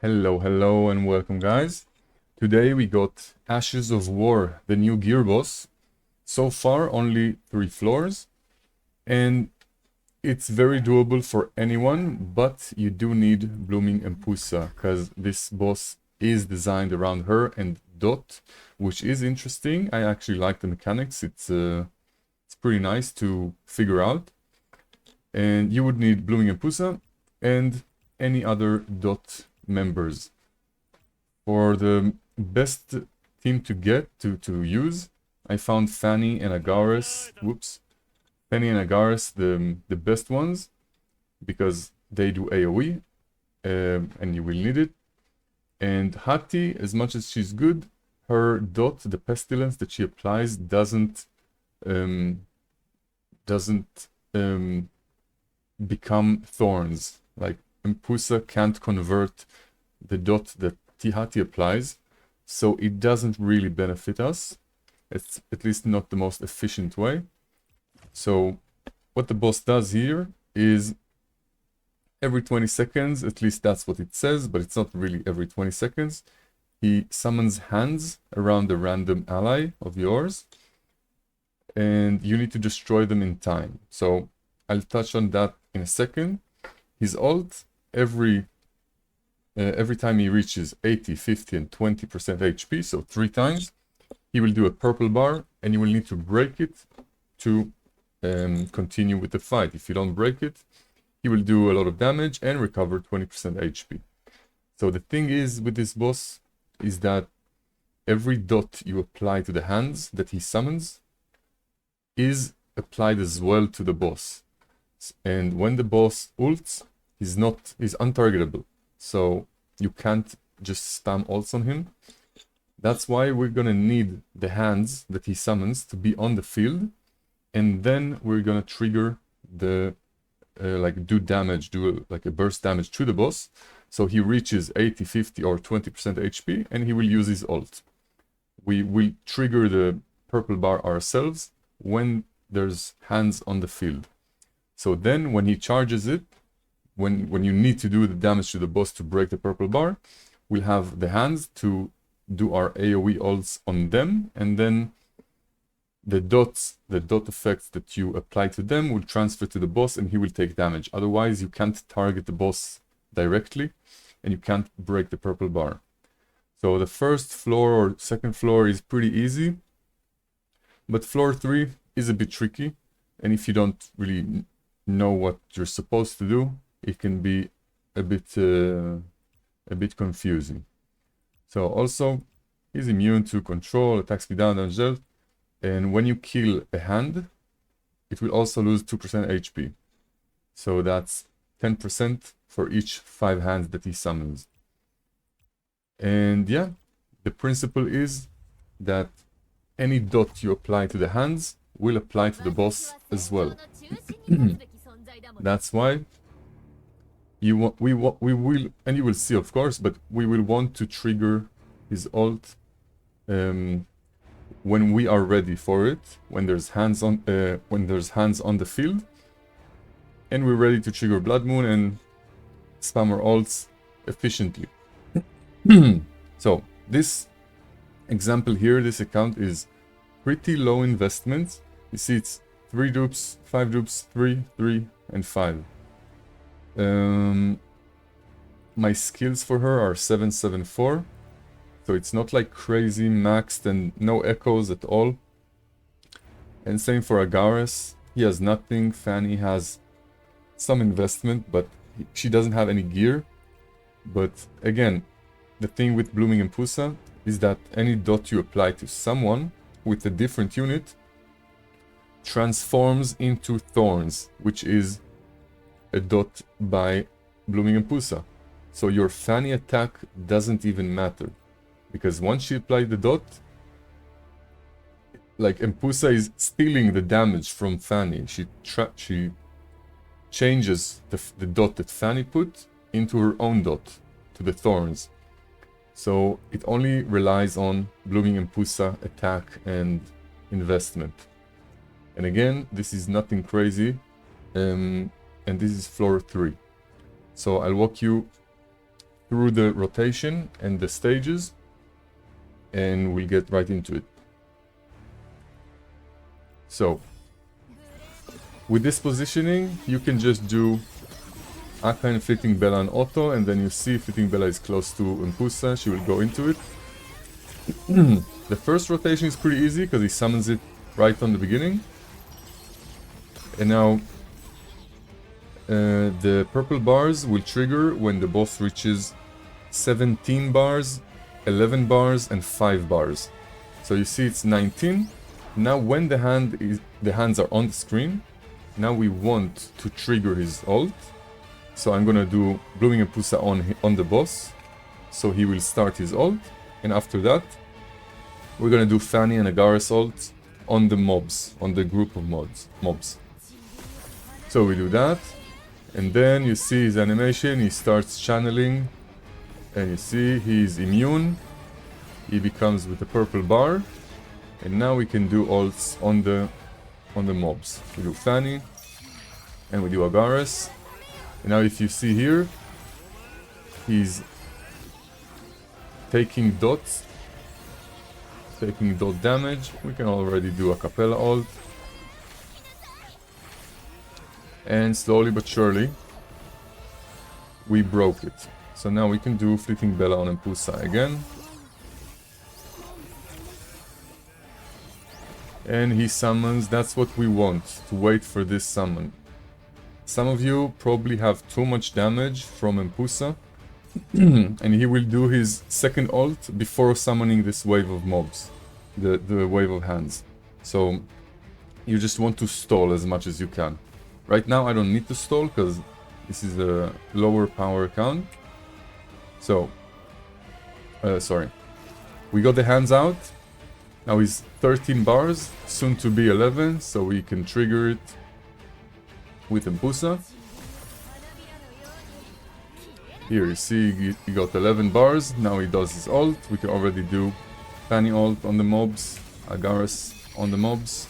Hello and welcome guys. Today we got Ashes of War, the new gear boss. So far only 3 floors and it's very doable for anyone, but you do need Blooming Empousa because this boss is designed around her and Dot, which is interesting. I actually like the mechanics. It's pretty nice to figure out. And you would need Blooming Empousa and any other Dot members. For the best team to get to use, I found Fanny and Agares. Fanny and Agares, the best ones, because they do AoE, and you will need it. And Hati, as much as she's good, her dot, the pestilence that she applies, doesn't become thorns. Like Empousa can't convert the dot that Hati applies, so it doesn't really benefit us. It's at least not the most efficient way. So what the boss does here is every 20 seconds, at least that's what it says, but it's not really every 20 seconds, he summons hands around a random ally of yours, and you need to destroy them in time. So I'll touch on that in a second. His ult, every time he reaches 80, 50, and 20% HP, so 3 times, he will do a purple bar, and you will need to break it to continue with the fight. If you don't break it, he will do a lot of damage and recover 20% HP. So the thing is with this boss is that every dot you apply to the hands that he summons is applied as well to the boss. And when the boss ults, he's untargetable. So you can't just spam ults on him. That's why we're gonna need the hands that he summons to be on the field, and then we're gonna trigger the do damage, do like a burst damage to the boss, so he reaches 80, 50, or 20% HP, and he will use his ult. We will trigger the purple bar ourselves when there's hands on the field. So then when he charges it, when you need to do the damage to the boss to break the purple bar, we'll have the hands to do our AoE ults on them, and then the dot effects that you apply to them will transfer to the boss and he will take damage. Otherwise, you can't target the boss directly and you can't break the purple bar. So the first floor or second floor is pretty easy, but floor 3 is a bit tricky, and if you don't really know what you're supposed to do, it can be a bit confusing. So also, he's immune to control, attack speed down, damage dealt, and when you kill a hand, it will also lose 2% HP. So that's 10% for each 5 hands that he summons. And yeah, the principle is that any dot you apply to the hands will apply to the boss as well. That's why we will, and you will see of course, but we will want to trigger his ult when we are ready for it, when there's hands on the field, and we're ready to trigger Blood Moon and spam our ults efficiently. So this example here, this account is pretty low investment. You see it's 3 dupes, 5 dupes, 3, 3, and 5. My skills for her are 774. So it's not like crazy maxed and no echoes at all. And same for Agares. He has nothing. Fanny has some investment, but she doesn't have any gear. But again, the thing with Blooming Empousa is that any dot you apply to someone with a different unit transforms into thorns, which is a dot by Blooming Empousa. So your Fanny attack doesn't even matter, because once she applied the dot, like Empousa is stealing the damage from Fanny. She changes the dot that Fanny put into her own dot to the thorns. So it only relies on Blooming Empousa attack and investment. And again, this is nothing crazy, and this is floor 3. So I'll walk you through the rotation and the stages, and we'll get right into it. So, with this positioning, you can just do Akka and Fleeting Bella on auto, and then you see Fleeting Bella is close to Empousa, she will go into it. The first rotation is pretty easy, because he summons it right on the beginning. And now, the purple bars will trigger when the boss reaches 17 bars, 11 bars, and 5 bars. So you see it's 19. Now when the hands are on the screen, now we want to trigger his ult. So I'm gonna do Blooming Empousa on the boss, so he will start his ult, and after that, we're gonna do Fanny and Agares ult on the mobs, on the group of mobs. So we do that, and then you see his animation, he starts channeling, and you see he's immune, he becomes with the purple bar, and now we can do ults on the mobs. We do Fanny, and we do Agares. And now if you see here, he's taking dots, taking dot damage. We can already do a Capella ult. And slowly but surely, we broke it. So now we can do Fleeting Bella on Empousa again. And he summons, that's what we want, to wait for this summon. Some of you probably have too much damage from Empousa, and he will do his second ult before summoning this wave of mobs, the wave of hands. So you just want to stall as much as you can. Right now I don't need to stall because this is a lower power count. So, sorry. We got the hands out. Now he's 13 bars, soon to be 11, so we can trigger it with Empousa. Here you see he got 11 bars, now he does his ult. We can already do Fanny ult on the mobs, Agares on the mobs.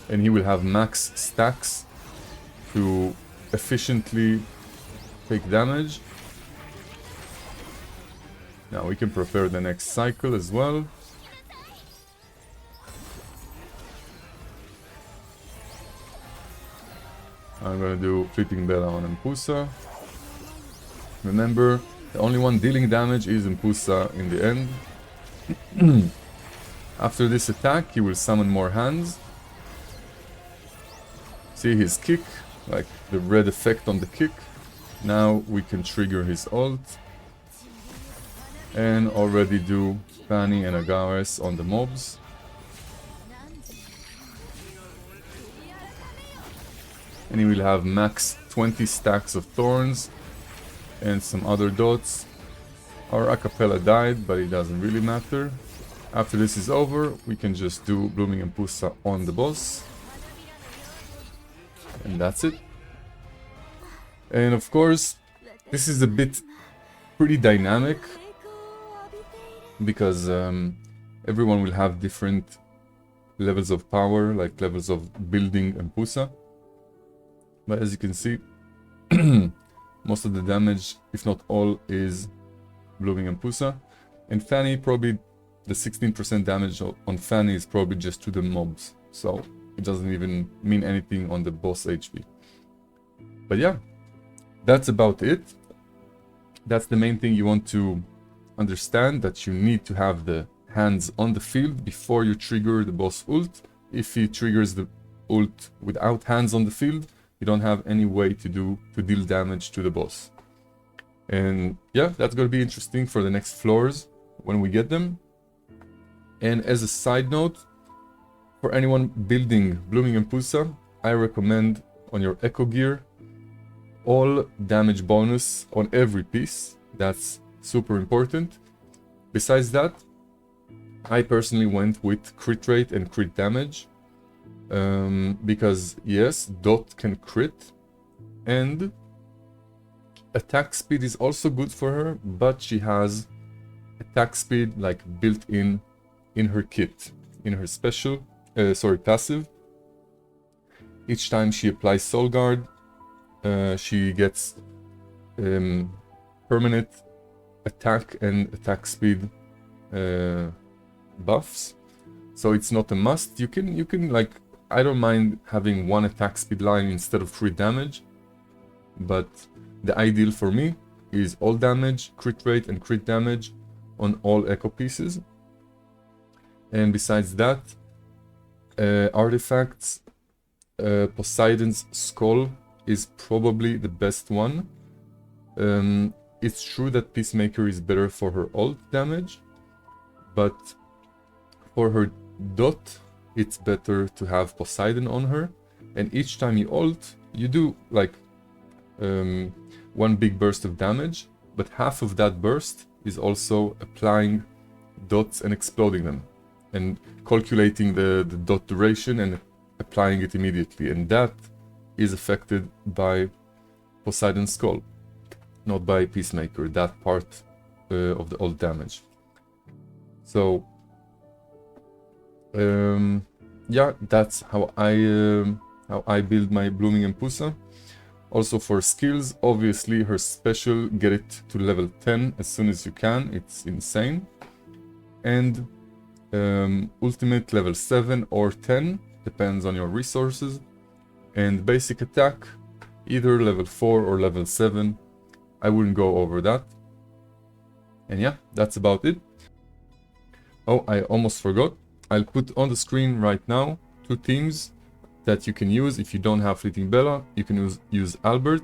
And he will have max stacks to efficiently take damage. Now we can prepare the next cycle as well. I'm gonna do Fleeting Bella on Empousa. Remember, the only one dealing damage is Empousa in the end. After this attack, he will summon more hands. See his kick, like the red effect on the kick. Now we can trigger his ult. And already do Fanny and Agares on the mobs. And he will have max 20 stacks of thorns and some other dots. Our acapella died, but it doesn't really matter. After this is over, we can just do Blooming Empousa on the boss. And that's it. And of course, this is a bit pretty dynamic, because everyone will have different levels of power, like levels of building Empousa. But as you can see, most of the damage, if not all, is Blooming Empousa. And Fanny, probably the 16% damage on Fanny is probably just to the mobs. So it doesn't even mean anything on the boss HP. But yeah, that's about it. That's the main thing you want to understand, that you need to have the hands on the field before you trigger the boss ult. If he triggers the ult without hands on the field, you don't have any way to deal damage to the boss. And yeah, that's going to be interesting for the next floors when we get them. And as a side note, for anyone building Blooming Empousa, I recommend on your Echo Gear all damage bonus on every piece. That's super important. Besides that, I personally went with crit rate and crit damage. Because yes, Dot can crit, and attack speed is also good for her, but she has attack speed like built in her kit, in her special, passive. Each time she applies Soul Guard, she gets permanent attack and attack speed buffs. So it's not a must. You can like, I don't mind having one attack speed line instead of 3 damage, but the ideal for me is all damage, crit rate, and crit damage on all echo pieces. And besides that, artifacts, Poseidon's Skull is probably the best one. It's true that Peacemaker is better for her ult damage, but for her dot, it's better to have Poseidon on her. And each time you ult, you do like one big burst of damage, but half of that burst is also applying dots and exploding them, and calculating the dot duration and applying it immediately. And that is affected by Poseidon's Skull, not by Peacemaker, that part of the ult damage. So yeah, that's how I build my Blooming Empousa. Also for skills, obviously her special, get it to level 10 as soon as you can, it's insane. And ultimate level 7 or 10, depends on your resources. And basic attack, either level 4 or level 7, I wouldn't go over that. And yeah, that's about it. Oh, I almost forgot. I'll put on the screen right now 2 teams that you can use if you don't have Fleeting Bella. You can use Albert,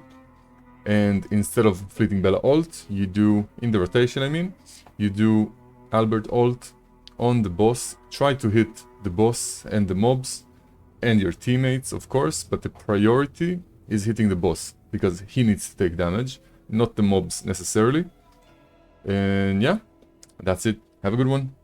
and instead of Fleeting Bella ult, you do, in the rotation I mean, you do Albert ult on the boss. Try to hit the boss and the mobs and your teammates, of course, but the priority is hitting the boss, because he needs to take damage, not the mobs necessarily. And yeah, that's it. Have a good one.